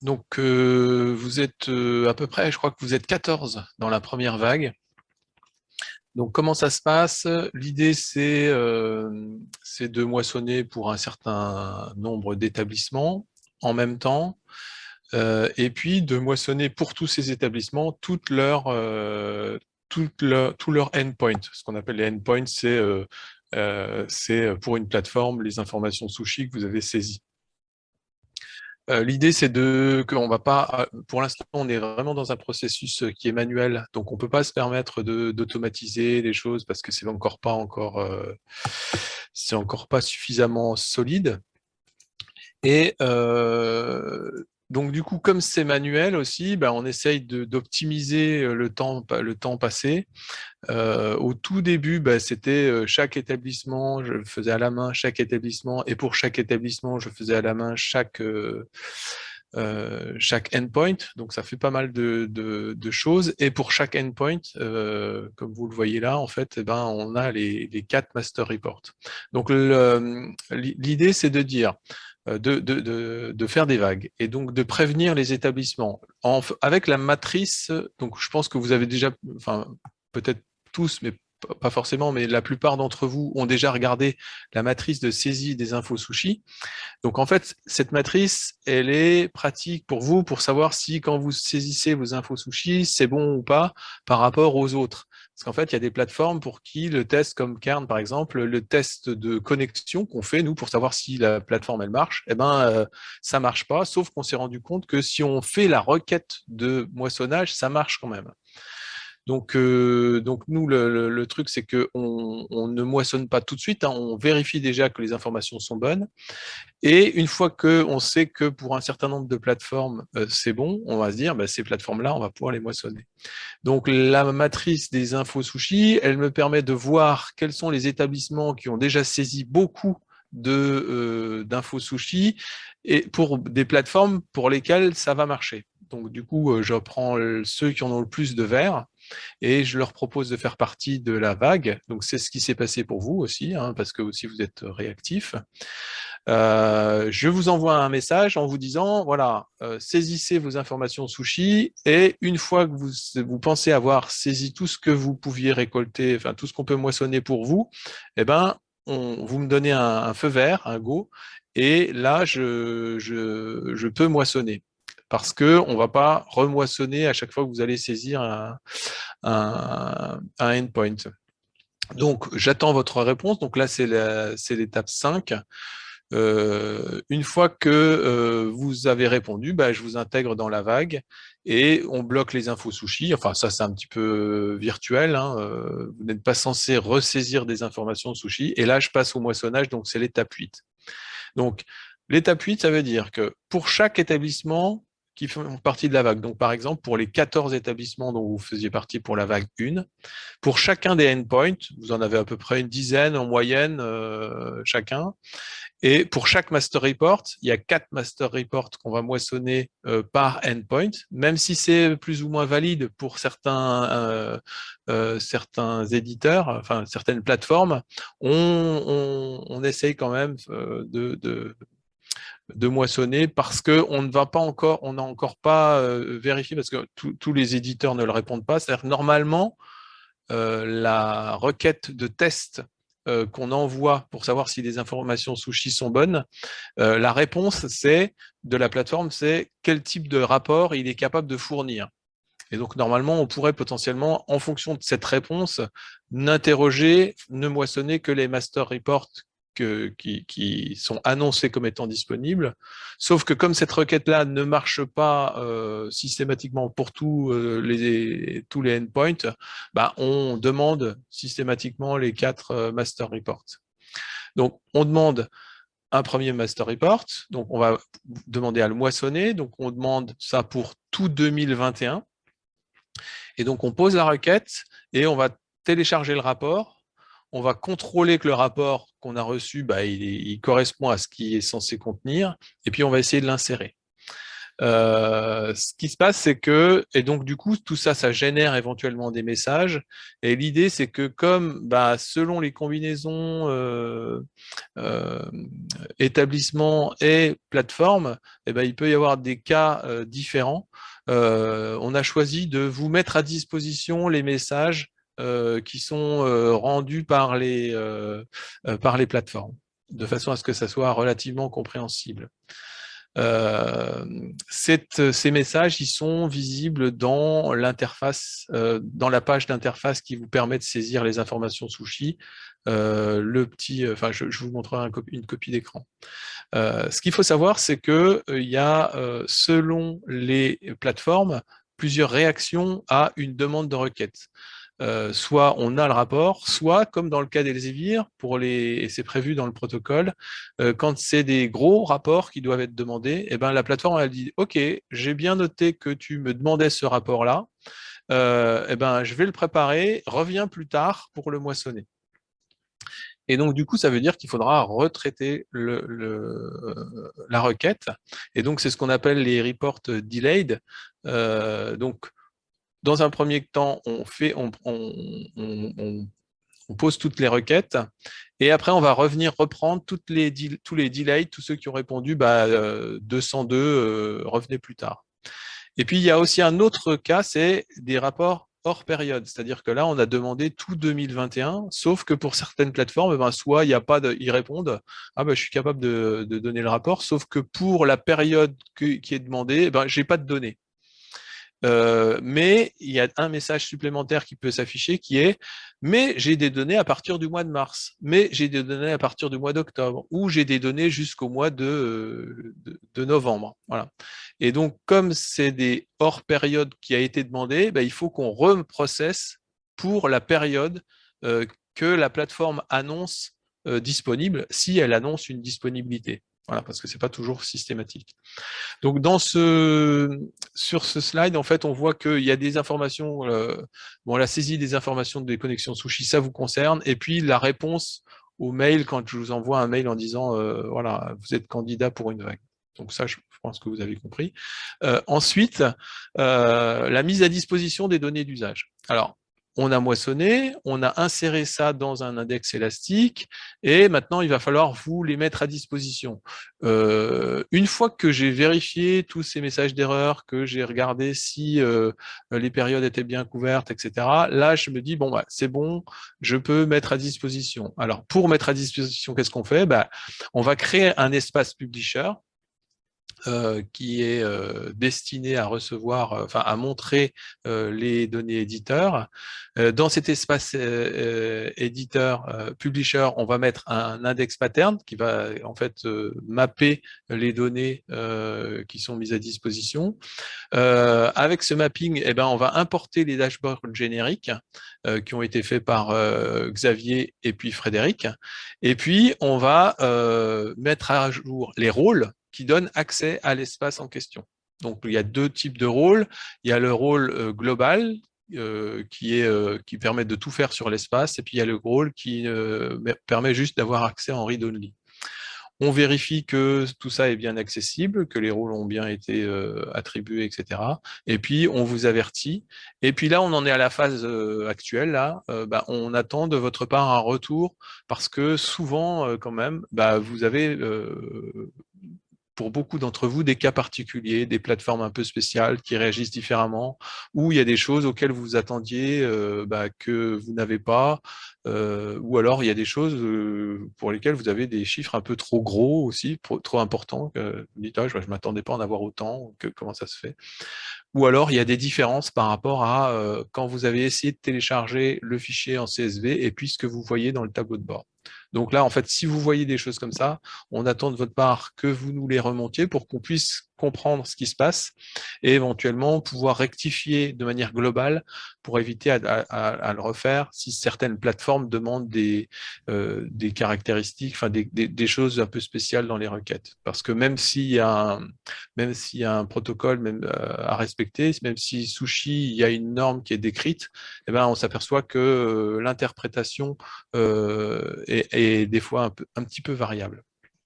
Donc, vous êtes à peu près, je crois que vous êtes 14 dans la première vague. Donc, comment ça se passe? L'idée, c'est de moissonner pour un certain nombre d'établissements en même temps, et puis de moissonner pour tous ces établissements tous leurs endpoints. Ce qu'on appelle les endpoints, c'est pour une plateforme les informations sushi que vous avez saisies. L'idée, c'est qu'on va pas, pour l'instant, on est vraiment dans un processus qui est manuel, donc on peut pas se permettre d'automatiser les choses parce que c'est encore pas suffisamment solide. Et donc du coup, comme c'est manuel aussi, ben, on essaye d'optimiser le temps passé. Au tout début, bah, c'était chaque établissement, je le faisais à la main, chaque établissement, et pour chaque établissement, je faisais à la main chaque endpoint. Donc, ça fait pas mal de choses. Et pour chaque endpoint, comme vous le voyez là, en fait, eh ben, on a les 4 master reports. Donc, l'idée, c'est de dire, de faire des vagues et donc de prévenir les établissements. Avec la matrice, donc je pense que vous avez déjà, enfin, peut-être tous, mais pas forcément, mais la plupart d'entre vous ont déjà regardé la matrice de saisie des infos sushi. Donc en fait, cette matrice, elle est pratique pour vous pour savoir si quand vous saisissez vos infos sushi, c'est bon ou pas par rapport aux autres. Parce qu'en fait, il y a des plateformes pour qui le test, comme Kern par exemple, le test de connexion qu'on fait, nous, pour savoir si la plateforme, elle marche, eh ben, ça marche pas, sauf qu'on s'est rendu compte que si on fait la requête de moissonnage, ça marche quand même. Donc nous, le truc, c'est qu'on ne moissonne pas tout de suite, hein, on vérifie déjà que les informations sont bonnes. Et une fois qu'on sait que pour un certain nombre de plateformes, c'est bon, on va se dire, bah, ces plateformes-là, on va pouvoir les moissonner. Donc la matrice des infos sushi, elle me permet de voir quels sont les établissements qui ont déjà saisi beaucoup d'infos sushi et pour des plateformes pour lesquelles ça va marcher. Donc du coup, je prends ceux qui en ont le plus de verts et je leur propose de faire partie de la vague. Donc c'est ce qui s'est passé pour vous aussi, hein, parce que aussi vous êtes réactifs. Je vous envoie un message en vous disant, voilà, saisissez vos informations sushi et une fois que vous pensez avoir saisi tout ce que vous pouviez récolter, enfin tout ce qu'on peut moissonner pour vous, eh ben, vous me donnez un feu vert, un go, et là, je peux moissonner. Parce que on va pas remoissonner à chaque fois que vous allez saisir un endpoint. Donc, j'attends votre réponse. Donc là, c'est l'étape 5. Une fois que vous avez répondu, bah, je vous intègre dans la vague et on bloque les infos sushi. Enfin, ça, c'est un petit peu virtuel, hein. Vous n'êtes pas censé ressaisir des informations sushi. Et là, je passe au moissonnage, donc c'est l'étape 8. Donc, l'étape 8, ça veut dire que pour chaque établissement qui font partie de la vague, donc par exemple, pour les 14 établissements dont vous faisiez partie pour la vague 1, pour chacun des endpoints, vous en avez à peu près une dizaine en moyenne chacun, et pour chaque master report, il y a 4 master reports qu'on va moissonner par endpoint, même si c'est plus ou moins valide pour certains éditeurs, enfin certaines plateformes, on essaye quand même de moissonner parce qu'on ne va pas encore, on n'a encore pas vérifié parce que tous les éditeurs ne le répondent pas. C'est-à-dire que normalement, la requête de test qu'on envoie pour savoir si les informations sushi sont bonnes, la réponse de la plateforme, c'est quel type de rapport il est capable de fournir. Et donc, normalement, on pourrait potentiellement, en fonction de cette réponse, ne moissonner que les master reports qui sont annoncés comme étant disponibles. Sauf que comme cette requête-là ne marche pas systématiquement pour tous les endpoints, bah, on demande systématiquement les 4 master reports. Donc, on demande un premier master report, donc on va demander à le moissonner, donc on demande ça pour tout 2021, et donc on pose la requête et on va télécharger le rapport, on va contrôler que le rapport qu'on a reçu, bah, il correspond à ce qu'il est censé contenir, et puis on va essayer de l'insérer. Ce qui se passe, c'est que, et donc du coup, tout ça, ça génère éventuellement des messages. Et l'idée, c'est que comme selon les combinaisons euh, établissement et plateforme, il peut y avoir des cas différents. On a choisi de vous mettre à disposition les messages qui sont rendus par les plateformes, de façon à ce que ça soit relativement compréhensible. Ces messages, ils sont visibles dans l'interface, dans la page d'interface qui vous permet de saisir les informations sushi. Je vous montrerai une copie d'écran. Ce qu'il faut savoir, c'est que il y a, selon les plateformes, plusieurs réactions à une demande de requête. Soit on a le rapport, soit comme dans le cas d'Elsevier, et c'est prévu dans le protocole, quand c'est des gros rapports qui doivent être demandés, la plateforme elle dit OK, j'ai bien noté que tu me demandais ce rapport-là, je vais le préparer, reviens plus tard pour le moissonner. Et donc, du coup, ça veut dire qu'il faudra retraiter la requête. Et donc, c'est ce qu'on appelle les reports delayed. Donc, dans un premier temps, on pose toutes les requêtes et après, on va revenir reprendre tous les delays, tous ceux qui ont répondu 202, revenez plus tard. Et puis, il y a aussi un autre cas, c'est des rapports hors période. C'est-à-dire que là, on a demandé tout 2021, sauf que pour certaines plateformes, soit il n'y a pas ils répondent, je suis capable de donner le rapport, sauf que pour la période qui est demandée, j'ai pas de données. Mais il y a un message supplémentaire qui peut s'afficher qui est « mais j'ai des données à partir du mois de mars, mais j'ai des données à partir du mois d'octobre, ou j'ai des données jusqu'au mois de novembre. » Voilà. Et donc, comme c'est des hors période qui a été demandé, il faut qu'on reprocesse pour la période que la plateforme annonce disponible, si elle annonce une disponibilité. Voilà, parce que c'est pas toujours systématique. Donc, sur ce slide, en fait, on voit qu'il y a des informations, la saisie des informations des connexions sushi, ça vous concerne, et puis la réponse au mail quand je vous envoie un mail en disant, voilà, vous êtes candidat pour une vague. Donc ça, je pense que vous avez compris. Ensuite, la mise à disposition des données d'usage. Alors, on a moissonné, on a inséré ça dans un index élastique, et maintenant, il va falloir vous les mettre à disposition. Une fois que j'ai vérifié tous ces messages d'erreur, que j'ai regardé si les périodes étaient bien couvertes, etc., là, je me dis, bon, c'est bon, je peux mettre à disposition. Alors, pour mettre à disposition, qu'est-ce qu'on fait? On va créer un espace publisher qui est destiné à recevoir, à montrer les données éditeurs. Dans cet espace éditeur publisher, on va mettre un index pattern qui va en fait mapper les données qui sont mises à disposition. Avec ce mapping, on va importer les dashboards génériques qui ont été faits par Xavier et puis Frédéric. Et puis, on va mettre à jour les rôles qui donnent accès à l'espace en question. Donc, il y a deux types de rôles. Il y a le rôle global, qui permet de tout faire sur l'espace, et puis il y a le rôle qui permet juste d'avoir accès en read-only. On vérifie que tout ça est bien accessible, que les rôles ont bien été attribués, etc. Et puis, on vous avertit. Et puis là, on en est à la phase actuelle. Là, on attend de votre part un retour parce que souvent, quand même, vous avez pour beaucoup d'entre vous des cas particuliers, des plateformes un peu spéciales qui réagissent différemment, ou il y a des choses auxquelles vous attendiez que vous n'avez pas, ou alors il y a des choses pour lesquelles vous avez des chiffres un peu trop gros aussi, trop importants, que vous dites, je ne m'attendais pas à en avoir autant, comment ça se fait. Ou alors il y a des différences par rapport à quand vous avez essayé de télécharger le fichier en CSV et puis ce que vous voyez dans le tableau de bord. Donc là, en fait, si vous voyez des choses comme ça, on attend de votre part que vous nous les remontiez pour qu'on puisse comprendre ce qui se passe et éventuellement pouvoir rectifier de manière globale pour éviter à le refaire si certaines plateformes demandent des caractéristiques, des choses un peu spéciales dans les requêtes. Parce que même s'il y a un protocole à respecter, même si Sushi, il y a une norme qui est décrite, on s'aperçoit que l'interprétation est des fois un petit peu variable.